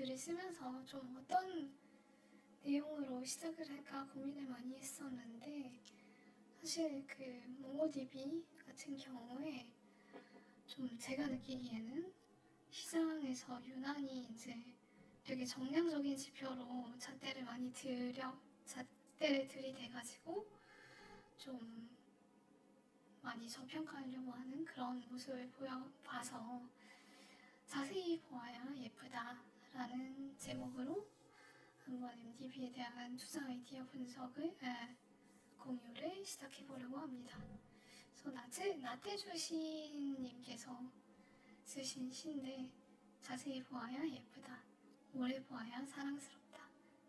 글을 쓰면서 좀 어떤 내용으로 시작을 할까 고민을 많이 했었는데, 사실 그 몽고DB 같은 경우에 좀 제가 느끼기에는 시장에서 유난히 이제 되게 정량적인 지표로 잣대를 들이대가지고 좀 많이 저평가하려고 하는 그런 모습을 봐서 자세히 보아야 예쁘다라는 제목으로 한번 MDB에 대한 투자 아이디어 공유를 시작해보려고 합니다. 그래서 나태주신님께서 쓰신 시인데, 자세히 보아야 예쁘다, 오래 보아야 사랑스럽다,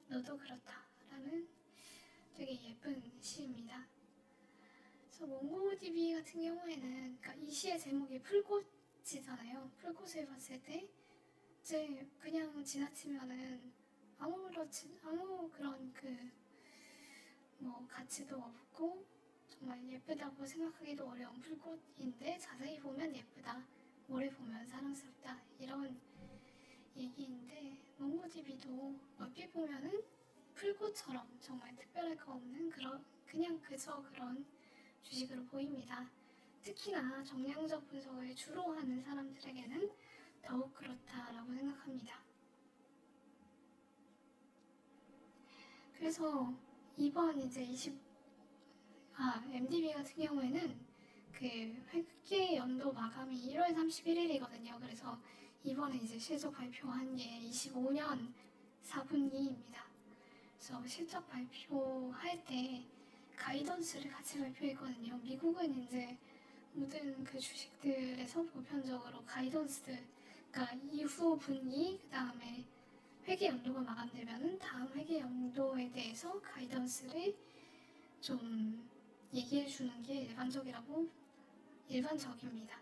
너도 그렇다 라는 되게 예쁜 시입니다. 그래서 몽고DB 같은 경우에는, 그러니까 이 시의 제목이 풀꽃이잖아요. 풀꽃을 봤을 때 이제 그냥 지나치면은 아무 그런 가치도 없고 정말 예쁘다고 생각하기도 어려운 풀꽃인데, 자세히 보면 예쁘다, 오래 보면 사랑스럽다, 이런 얘기인데, 몽고DB도 얼핏 보면은 풀꽃처럼 정말 특별할 거 없는 그냥 그저 그런 주식으로 보입니다. 특히나 정량적 분석을 주로 하는 사람들에게는 더욱 그렇다라고 생각합니다. 그래서 이번 이제 MDB 같은 경우에는 그 회계 연도 마감이 1월 31일이거든요. 그래서 이번에 이제 실적 발표한 게 25년 4분기입니다. 그래서 실적 발표할 때 가이던스를 같이 발표했거든요. 미국은 이제 모든 그 주식들에서 보편적으로 가이던스, 그러니까 이후 분기, 그 다음에 회계 연도가 마감되면은 다음 회계 연도에 대해서 가이던스를 좀 얘기해 주는 게 일반적입니다.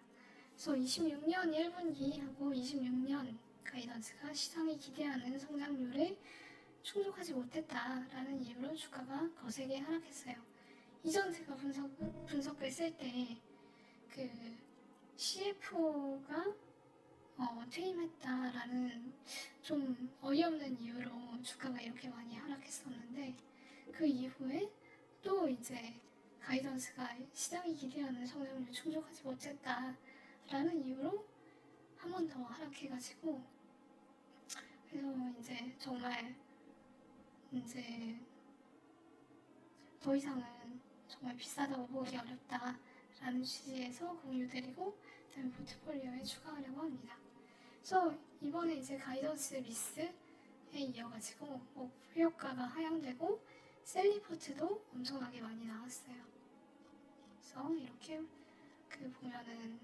그래서 26년 1분기하고 26년 가이던스가 시장이 기대하는 성장률에 충족하지 못했다라는 이유로 주가가 거세게 하락했어요. 이전 제가 분석을 쓸 때 그 CFO가 퇴임했다라는 좀 어이없는 이유로 주가가 이렇게 많이 하락했었는데, 그 이후에 또 이제 가이던스가 시장이 기대하는 성장률 충족하지 못했다라는 이유로 한 번 더 하락해가지고, 그래서 이제 정말 이제 더 이상은 정말 비싸다고 보기 어렵다라는 취지에서 공유드리고, 그다음에 포트폴리오에 추가하려고 합니다. 그래서 이번에 이제 가이던스 미스에 이어가지고 목표가가 하향되고 셀리포트도 엄청나게 많이 나왔어요. 그래서 이렇게 보면은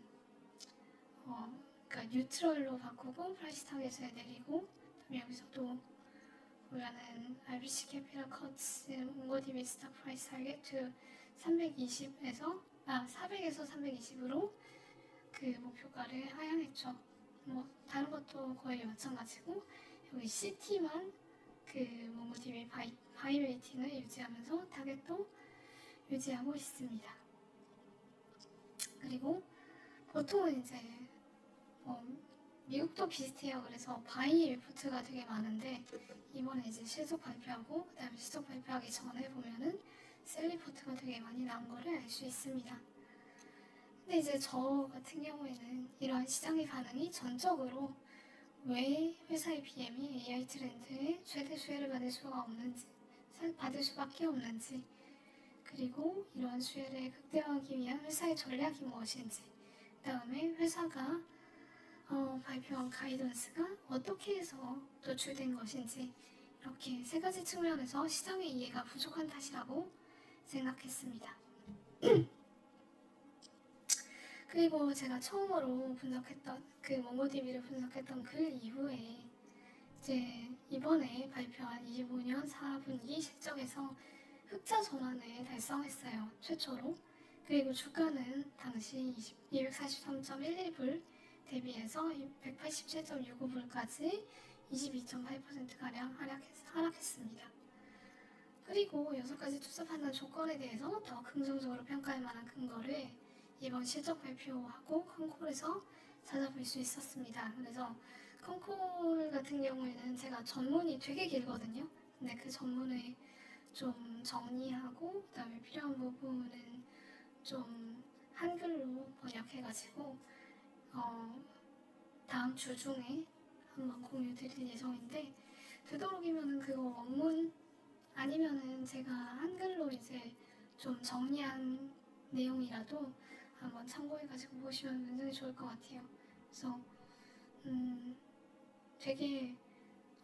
그러니까 뉴트럴로 바꾸고 프라이스 타겟을 내리고, 그다음에 여기서도 보면은 RBC 캐피탈 커츠 몽고DB 스탁 프라이스 타겟 400에서 320으로 그 목표가를 하향했죠. 다른 것도 거의 마찬가지고, 여기 CT만 그 몽고DB 바이 레이팅을 유지하면서 타겟도 유지하고 있습니다. 그리고 보통은 이제 미국도 비슷해요. 그래서 바이 리포트가 되게 많은데, 이번에 이제 실적 발표하고 그다음에 실적 발표하기 전에 보면은 셀 리포트가 되게 많이 나온 거를 알 수 있습니다. 근데 이제 저 같은 경우에는 이러한 시장의 반응이 전적으로 왜 회사의 BM이 AI 트렌드에 최대 수혜를 받을 수밖에 없는지, 그리고 이러한 수혜를 극대화하기 위한 회사의 전략이 무엇인지, 그 다음에 회사가 발표한 가이던스가 어떻게 해서 노출된 것인지, 이렇게 세 가지 측면에서 시장의 이해가 부족한 탓이라고 생각했습니다. 그리고 제가 처음으로 분석했던 몽고DB를 분석했던 그 이후에 이제 이번에 발표한 25년 4분기 실적에서 흑자 전환을 달성했어요. 최초로. 그리고 주가는 당시 243.11불 대비해서 187.65불까지 22.8%가량 하락했습니다. 그리고 6가지 투자 판단 조건에 대해서 더 긍정적으로 평가할 만한 근거를 이번 실적 발표하고 컨콜에서 찾아볼 수 있었습니다. 그래서 컨콜 같은 경우에는 제가 전문이 되게 길거든요. 근데 그 전문을 좀 정리하고 그다음에 필요한 부분은 좀 한글로 번역해가지고 다음 주 중에 한번 공유 드릴 예정인데, 되도록이면은 그거 원문 아니면은 제가 한글로 이제 좀 정리한 내용이라도 한번 참고해가지고 보시면 굉장히 좋을 것 같아요. 그래서 되게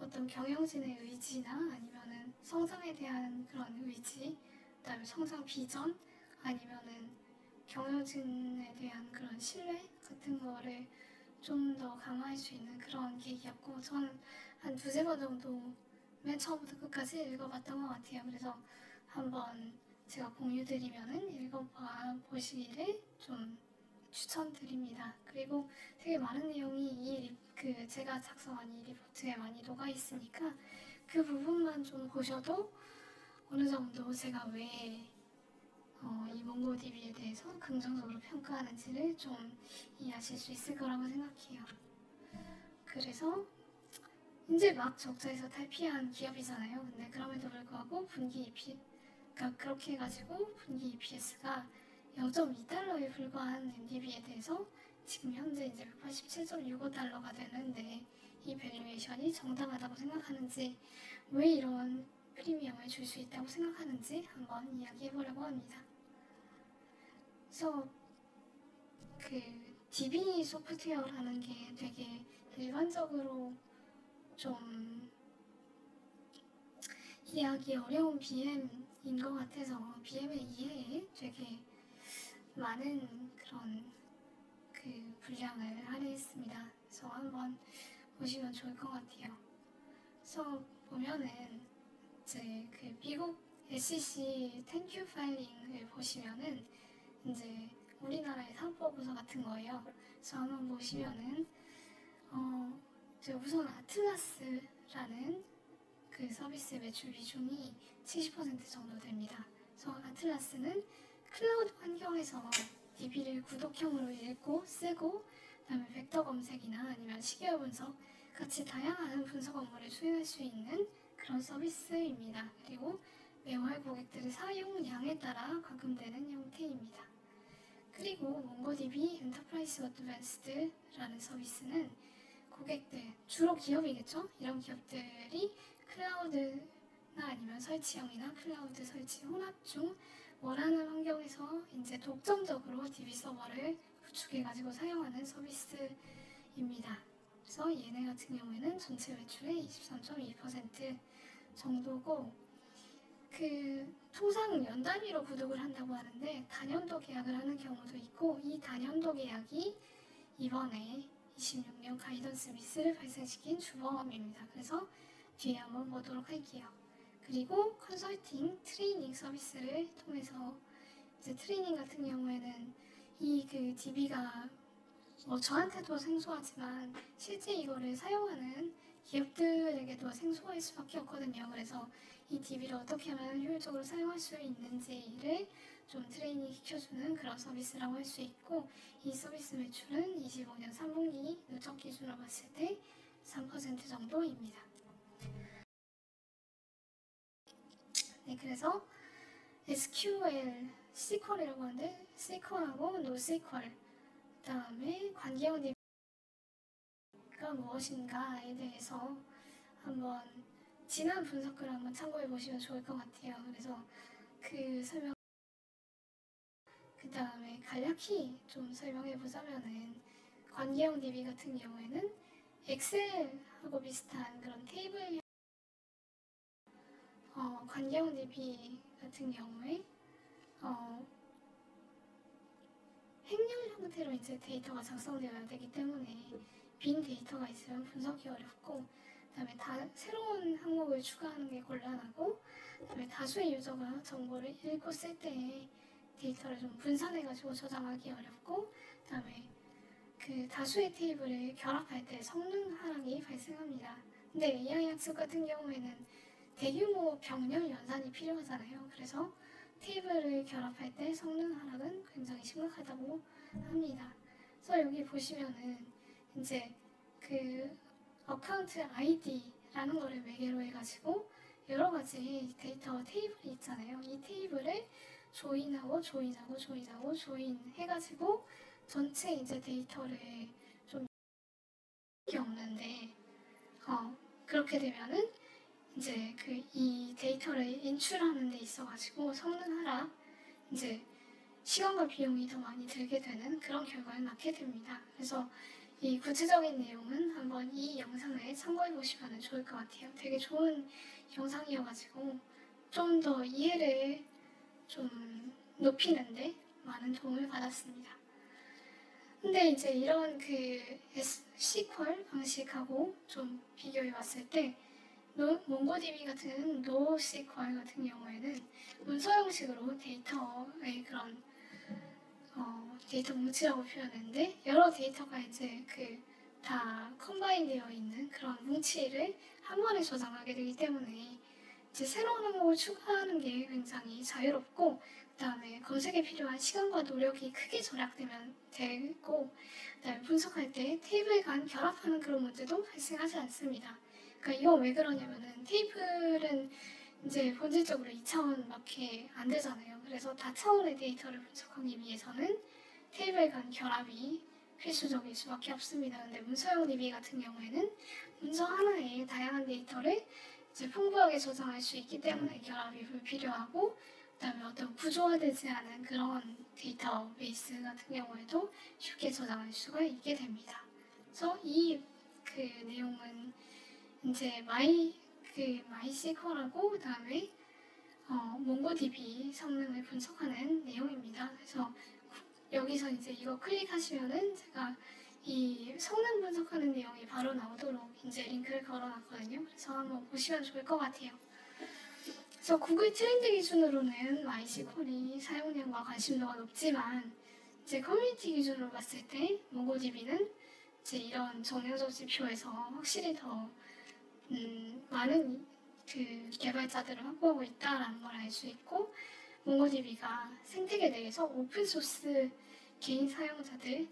어떤 경영진의 의지나 아니면은 성장에 대한 그런 의지, 그다음에 성장 비전, 아니면은 경영진에 대한 그런 신뢰 같은 거를 좀 더 강화할 수 있는 그런 계기였고, 저는 한 두세 번 정도 맨 처음부터 끝까지 읽어봤던 것 같아요. 그래서 한번 제가 공유드리면은 읽어봐 보시기를 좀 추천드립니다. 그리고 되게 많은 내용이 제가 작성한 이 리포트에 많이 녹아 있으니까 그 부분만 좀 보셔도 어느 정도 제가 왜 이 몽고DB에 대해서 긍정적으로 평가하는지를 좀 이해하실 수 있을 거라고 생각해요. 그래서 이제 막 적자에서 탈피한 기업이잖아요. 근데 그럼에도 불구하고 분기 그러니까 그렇게 해가지고 분기 EPS가 0.2달러에 불과한 NDB에 대해서 지금 현재 이제 187.65달러가 되는데, 이 밸류에이션이 정당하다고 생각하는지, 왜 이런 프리미엄을 줄 수 있다고 생각하는지 한번 이야기해보려고 합니다. 그래서 그 DB 소프트웨어라는 게 되게 일반적으로 좀 이해하기 어려운 BM인 것 같아서 BM의 이해에 되게 많은 그런 그 분량을 할애했습니다. 그래서 한번 보시면 좋을 것 같아요. 그래서 보면은 이제 그 미국 SEC 땡큐 파일링을 보시면은 이제 우리나라의 사법부서 같은 거예요. 그래서 한번 보시면은 이제 우선 아틀라스라는 그 서비스 매출 비중이 70% 정도 됩니다. 그래서 아틀라스는 클라우드 환경에서 DB를 구독형으로 읽고 쓰고, 그다음에 벡터 검색이나 아니면 시계열 분석 같이 다양한 분석 업무를 수행할 수 있는 그런 서비스입니다. 그리고 매월 고객들의 사용량에 따라 과금되는 형태입니다. 그리고 몽고DB 엔터프라이즈 어드밴스드라는 서비스는 고객들, 주로 기업이겠죠? 이런 기업들이 클라우드나 아니면 설치형이나 클라우드 설치 혼합 중 원하는 환경에서 이제 독점적으로 DB 서버를 구축해가지고 사용하는 서비스입니다. 그래서 얘네 같은 경우에는 전체 매출의 23.2% 정도고, 그 통상 연 단위로 구독을 한다고 하는데 단연도 계약을 하는 경우도 있고, 이 단연도 계약이 이번에 26년 가이던스 미스를 발생시킨 주범입니다. 그래서 뒤에 한번 보도록 할게요. 그리고 컨설팅, 트레이닝 서비스를 통해서 이제 트레이닝 같은 경우에는 이 그 DB가 저한테도 생소하지만 실제 이거를 사용하는 기업들에게도 생소할 수밖에 없거든요. 그래서 이 DB를 어떻게 하면 효율적으로 사용할 수 있는지를 좀 트레이닝 시켜주는 그런 서비스라고 할 수 있고, 이 서비스 매출은 25년 3분기 누적 기준으로 봤을 때 3% 정도입니다. 네, 그래서 SQL, SQL이라고 하는데 SQL하고 NoSQL, 그 다음에 관계형 DB가 무엇인가에 대해서 한번 지난 분석글을 한번 참고해 보시면 좋을 것 같아요. 그래서 그 설명, 그 다음에 간략히 좀 설명해 보자면은, 관계형 DB 같은 경우에는 엑셀하고 비슷한 그런 테이블, 관계형 DB 같은 경우에 행렬 형태로 이제 데이터가 작성되어야 되기 때문에 빈 데이터가 있으면 분석이 어렵고, 그다음에 새로운 항목을 추가하는 게 곤란하고, 그다음에 다수의 유저가 정보를 읽고 쓸 때에 데이터를 좀 분산해가지고 저장하기 어렵고, 그다음에 그 다수의 테이블을 결합할 때 성능 하락이 발생합니다. 근데 AI 학습 같은 경우에는 대규모 병렬 연산이 필요하잖아요. 그래서 테이블을 결합할 때 성능 하락은 굉장히 심각하다고 합니다. 그래서 여기 보시면은 이제 그 어카운트 아이디라는 거를 매개로 해가지고 여러 가지 데이터 테이블이 있잖아요. 이 테이블을 조인 해가지고 전체 이제 데이터를 좀 게 없는데 그렇게 되면은 이제 이 데이터를 인출하는 데 있어가지고 성능 하락, 이제 시간과 비용이 더 많이 들게 되는 그런 결과를 낳게 됩니다. 그래서 이 구체적인 내용은 한번 이 영상을 참고해 보시면 좋을 것 같아요. 되게 좋은 영상이어가지고 좀 더 이해를 좀 높이는데 많은 도움을 받았습니다. 근데 이제 이런 SQL 방식하고 좀 비교해 봤을 때 몽고DB 같은 NoSQL 같은 경우에는 문서 형식으로 데이터의 그런 데이터 뭉치라고 표현했는데 여러 데이터가 이제 다 컴바인 되어 있는 그런 뭉치를 한 번에 저장하게 되기 때문에 이제 새로운 항목을 추가하는 게 굉장히 자유롭고 그다음에 검색에 필요한 시간과 노력이 크게 절약되면 되고 그다음에 분석할 때 테이블 간 결합하는 그런 문제도 발생하지 않습니다. 그러니까 이거 왜 그러냐면은 테이블은 이제 본질적으로 2차원밖에 안 되잖아요. 그래서 다차원의 데이터를 분석하기 위해서는 테이블 간 결합이 필수적일 수밖에 없습니다. 근데 문서형 DB 같은 경우에는 문서 하나에 다양한 데이터를 이제 풍부하게 저장할 수 있기 때문에 결합이 불필요하고 그다음에 어떤 구조화되지 않은 그런 데이터베이스 같은 경우에도 쉽게 저장할 수가 있게 됩니다. 그래서 내용은 이제 MySQL하고 그다음에 몽고DB 성능을 분석하는 내용입니다. 그래서 여기서 이제 이거 클릭하시면은 제가 이 성능 분석하는 내용이 바로 나오도록 이제 링크를 걸어놨거든요. 그래서 한번 보시면 좋을 것 같아요. 그래서 구글 트렌드 기준으로는 MySQL이 사용량과 관심도가 높지만 이제 커뮤니티 기준으로 봤을 때 몽고DB는 이제 이런 정량적 지표에서 확실히 더 많은 개발자들을 확보하고 있다라는 걸 알 수 있고 몽고DB가 생태계 내에서 오픈소스 개인 사용자들의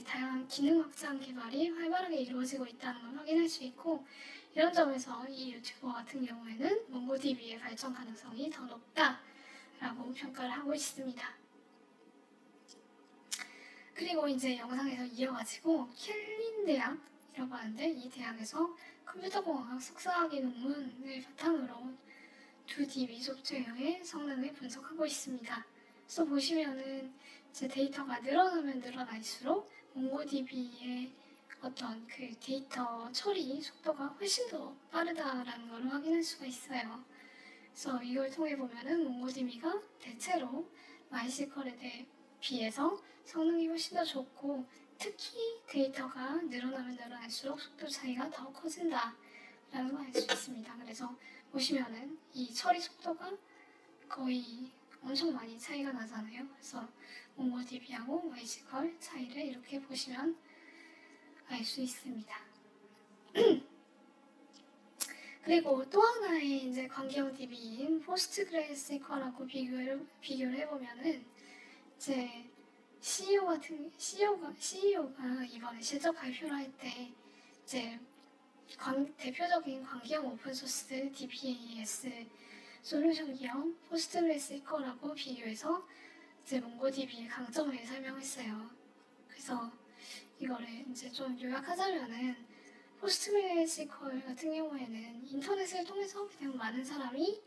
다양한 기능 확장 개발이 활발하게 이루어지고 있다는 걸 확인할 수 있고 이런 점에서 이 유튜버 같은 경우에는 몽고DB의 발전 가능성이 더 높다라고 평가를 하고 있습니다. 그리고 이제 영상에서 이어가지고 켈린 대학이라고 하는데 이 대학에서 컴퓨터공학 석사학위 논문을 바탕으로 2DB 소프트웨어의 성능을 분석하고 있습니다. 그래서 보시면은 이제 데이터가 늘어나면 늘어날수록 몽고DB의 어떤 데이터 처리 속도가 훨씬 더 빠르다라는 걸 확인할 수가 있어요. 그래서 이걸 통해 보면은 몽고DB가 대체로 MySQL에 비해서 성능이 훨씬 더 좋고 특히 데이터가 늘어나면 늘어날수록 속도 차이가 더 커진다라는 걸 알 수 있습니다. 그래서 보시면은 이 처리 속도가 거의 엄청 많이 차이가 나잖아요. 그래서 몽고DB하고 MySQL 차이를 이렇게 보시면 알 수 있습니다. 그리고 또 하나의 이제 관계형 DB인 포스트그레스QL하고 비교를 해보면은 이제 CEO가 이번에 실적 발표를 할 때 이제 대표적인 관계형 오픈소스 DBAS 솔루션 기업 포스트그레스QL하고 비교해서 이제 몽고DB의 강점을 설명했어요. 그래서 이거를 이제 좀 요약하자면은 포스트그레스QL 같은 경우에는 인터넷을 통해서 그냥 많은 사람이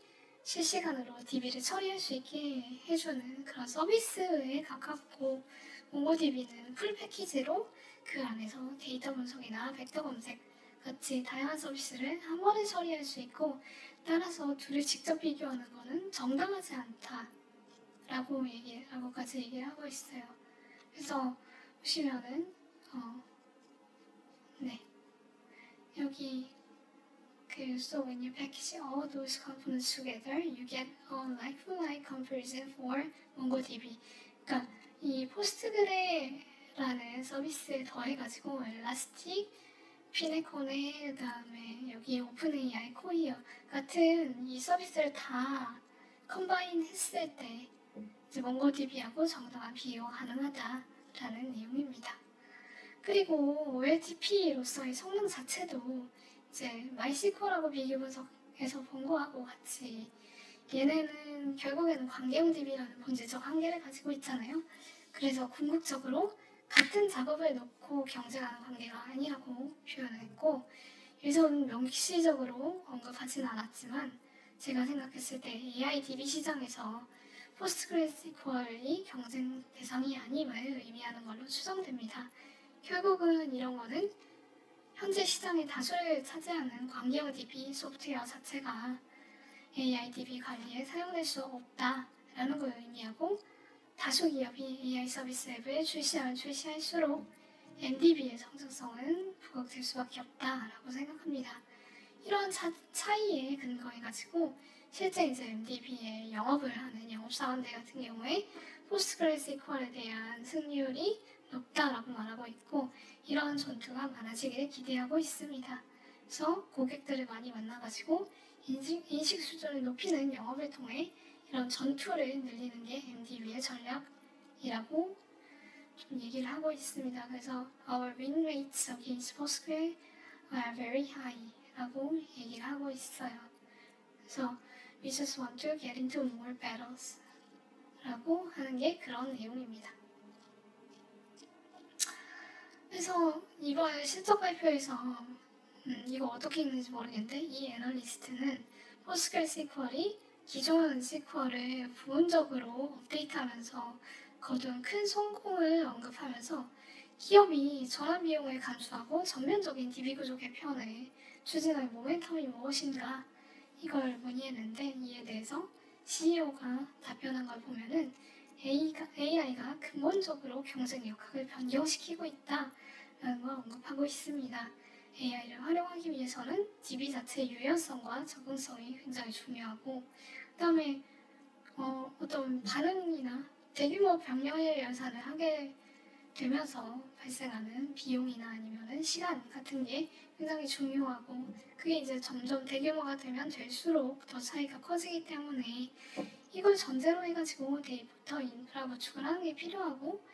실시간으로 DB를 처리할 수 있게 해주는 그런 서비스에 가깝고 몽고DB는 풀 패키지로 그 안에서 데이터 분석이나 벡터 검색 같이 다양한 서비스를 한 번에 처리할 수 있고 따라서 둘을 직접 비교하는 것은 정당하지 않다라고까지 얘기를 하고 있어요. 그래서 보시면은 여기 so when you package all those components together, you get a like-for-like comparison for MongoDB. 그러니까 이 포스트그레라는 서비스에 더해가지고 엘라스틱, 피네코네, 그다음에 여기 오픈AI, 코이어 같은 이 서비스를 다 컴바인 했을 때 이제 몽고DB하고 정당한 비교가 가능하다라는 내용입니다. 그리고 OLTP로서의 성능 자체도 이제 MySQL하고 비교 분석에서 본 거하고 같이 얘네는 결국에는 관계형 DB라는 본질적 한계를 가지고 있잖아요. 그래서 궁극적으로 같은 작업을 놓고 경쟁하는 관계가 아니라고 표현을 했고, 여기서는 명시적으로 언급하진 않았지만 제가 생각했을 때 AIDB 시장에서 포스트그레스QL이 경쟁 대상이 아님을 의미하는 걸로 추정됩니다. 결국은 이런 거는 현재 시장의 다수를 차지하는 관계형 DB 소프트웨어 자체가 AIDB 관리에 사용될 수 없다라는 걸 의미하고, 다수 기업이 AI 서비스 앱을 출시할수록 MDB의 정체성은 부각될 수밖에 없다라고 생각합니다. 이런 차이에 근거해가지고 실제 이제 MDB에 영업을 하는 영업사원들 같은 경우에 포스트그레스QL에 대한 승률이 높다라고 말하고 있고, 이런 전투가 많아지기를 기대하고 있습니다. 그래서 고객들을 많이 만나가지고 인식 수준을 높이는 영업을 통해 이런 전투를 늘리는 게 MDB의 전략이라고 좀 얘기를 하고 있습니다. 그래서 Our win rates against PostgreSQL are very high 라고 얘기를 하고 있어요. 그래서 We just want to get into more battles 라고 하는 게 그런 내용입니다. 그래서 이번 실적 발표에서 이거 어떻게 읽는지 모르겠는데, 이 애널리스트는 PostgreSQL이 기존 SQL을 부분적으로 업데이트하면서 거둔 큰 성공을 언급하면서 기업이 전환 비용을 감수하고 전면적인 DB 구조 개편을 추진할 모멘텀이 무엇인가 이걸 문의했는데, 이에 대해서 CEO가 답변한 걸 보면은 AI가 근본적으로 경쟁 역학을 변경시키고 있다라는 걸 언급하고 있습니다. AI를 활용하기 위해서는 DB 자체의 유연성과 적응성이 굉장히 중요하고, 그 다음에 어떤 반응이나 대규모 병렬 연산을 하게 되면서 발생하는 비용이나 아니면은 시간 같은 게 굉장히 중요하고, 그게 이제 점점 대규모가 되면 될수록 더 차이가 커지기 때문에 이걸 전제로 해가지고 데이터 인프라 구축을 하는 게 필요하고,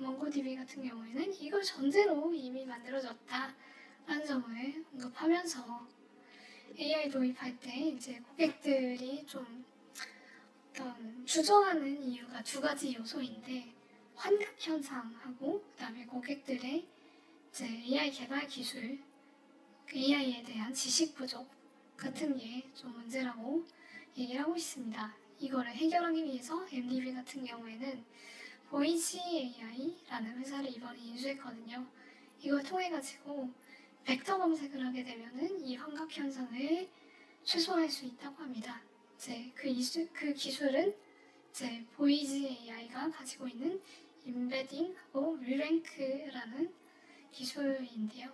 몽고DB 같은 경우에는 이걸 전제로 이미 만들어졌다라는 점을 언급하면서 AI 도입할 때 이제 고객들이 좀 어떤 주저하는 이유가 두 가지 요소인데, 환각 현상하고 그다음에 고객들의 이제 AI 개발 기술, AI에 대한 지식 부족 같은 게 좀 문제라고 얘기를 하고 있습니다. 이거를 해결하기 위해서 MDB 같은 경우에는 보이지 AI라는 회사를 이번에 인수했거든요. 이걸 통해 가지고 벡터 검색을 하게 되면은 이 환각 현상을 최소화할 수 있다고 합니다. 이제 그 기술은 이제 보이지 AI가 가지고 있는 임베딩하고 리랭크라는 기술인데요.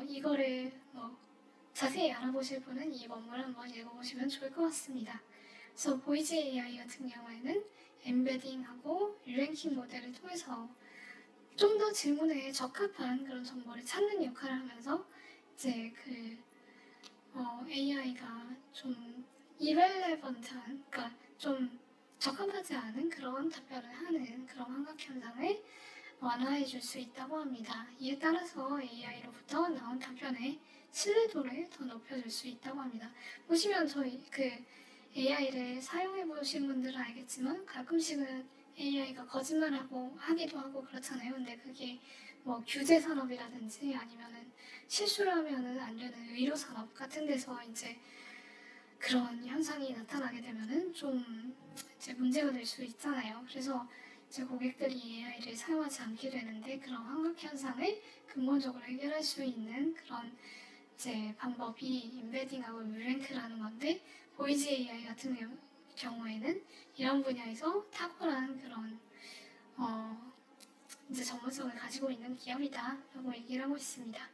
이거를 자세히 알아보실 분은 이 원문을 한번 읽어보시면 좋을 것 같습니다. 그래서 보이지 AI 같은 경우에는 엠베딩하고 리랭킹 모델을 통해서 좀 더 질문에 적합한 그런 정보를 찾는 역할을 하면서 이제 AI가 좀 irrelevant한, 그러니까 좀 적합하지 않은 그런 답변을 하는 그런 환각 현상을 완화해 줄 수 있다고 합니다. 이에 따라서 AI로부터 나온 답변의 신뢰도를 더 높여줄 수 있다고 합니다. 보시면 저희 AI를 사용해 보신 분들은 알겠지만 가끔씩은 AI가 거짓말하고 하기도 하고 그렇잖아요. 근데 그게 뭐 규제 산업이라든지 아니면은 실수를 하면은 안 되는 의료 산업 같은 데서 이제 그런 현상이 나타나게 되면은 좀 이제 문제가 될 수 있잖아요. 그래서 이제 고객들이 AI를 사용하지 않게 되는데, 그런 환각 현상을 근본적으로 해결할 수 있는 그런 이제 방법이 임베딩하고 뮤랭크라는 건데, 보이지 AI 같은 경우에는 이런 분야에서 탁월한 그런 이제 전문성을 가지고 있는 기업이다라고 얘기를 하고 있습니다.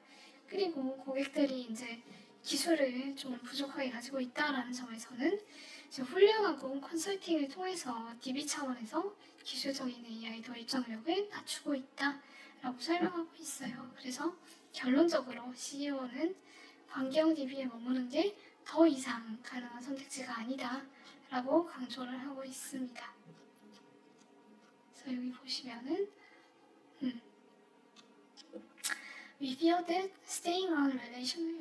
그리고 고객들이 이제 기술을 좀 부족하게 가지고 있다라는 점에서는 이제 훈련하고 컨설팅을 통해서 DB 차원에서 기술적인 AI 도입 장벽을 낮추고 있다라고 설명하고 있어요. 그래서 결론적으로 CEO는 관계형 DB에 머무는 게 더 이상 가능한 선택지가 아니다라고 강조를 하고 있습니다. 그래서 여기 보시면은 We feel that staying on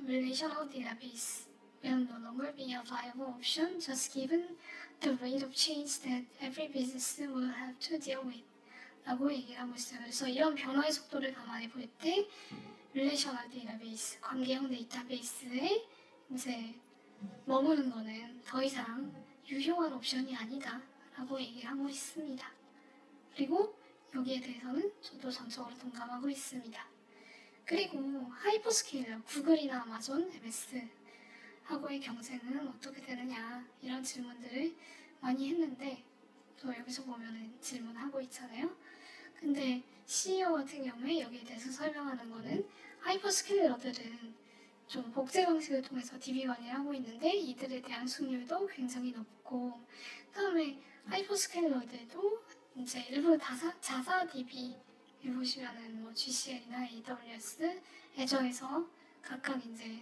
relational database will no longer be a viable option just given the rate of change that every business will have to deal with. 라고 얘기를 하고 있어요. 그래서 이런 변화의 속도를 감안해 볼 때 릴레이셔널 데이터베이스, 관계형 데이터베이스에 이제 머무는 거는 더 이상 유효한 옵션이 아니다 라고 얘기를 하고 있습니다. 그리고 여기에 대해서는 저도 전적으로 동감하고 있습니다. 그리고 하이퍼스케일러, 구글이나 아마존, MS 하고의 경쟁은 어떻게 되느냐 이런 질문들을 많이 했는데 또 여기서 보면은 질문하고 있잖아요. 근데 CEO 같은 경우에 여기에 대해서 설명하는 거는 하이퍼스케일러들은 좀 복제 방식을 통해서 DB 관리를 하고 있는데 이들에 대한 수익률도 굉장히 높고 그다음에 하이퍼스케일러들도 이제 일부 자사 DB 보시면은 뭐 GCL이나 AWS, 애저에서 각각 이제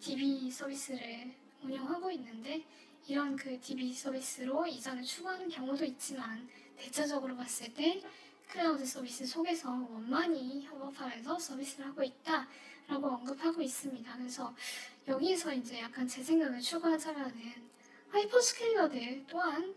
DB 서비스를 운영하고 있는데 이런 그 DB 서비스로 이전을 추구하는 경우도 있지만 대체적으로 봤을 때 클라우드 서비스 속에서 원만히 협업하면서 서비스를 하고 있다라고 언급하고 있습니다. 그래서 여기에서 이제 약간 제 생각을 추가하자면은 하이퍼스케일러들 또한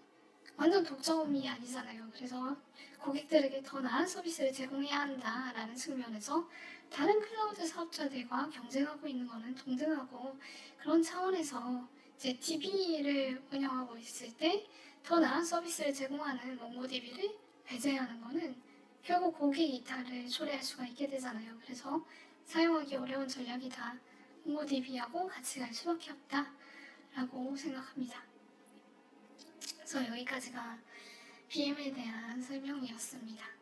완전 독점이 아니잖아요. 그래서 고객들에게 더 나은 서비스를 제공해야 한다라는 측면에서 다른 클라우드 사업자들과 경쟁하고 있는 것은 동등하고 그런 차원에서 이제 DB를 운영하고 있을 때 더 나은 서비스를 제공하는 몽고DB를 배제하는 것은 결국 고객 이탈을 초래할 수가 있게 되잖아요. 그래서 사용하기 어려운 전략이다. 몽고DB하고 같이 갈 수밖에 없다라고 생각합니다. 그래서 여기까지가 BM에 대한 설명이었습니다.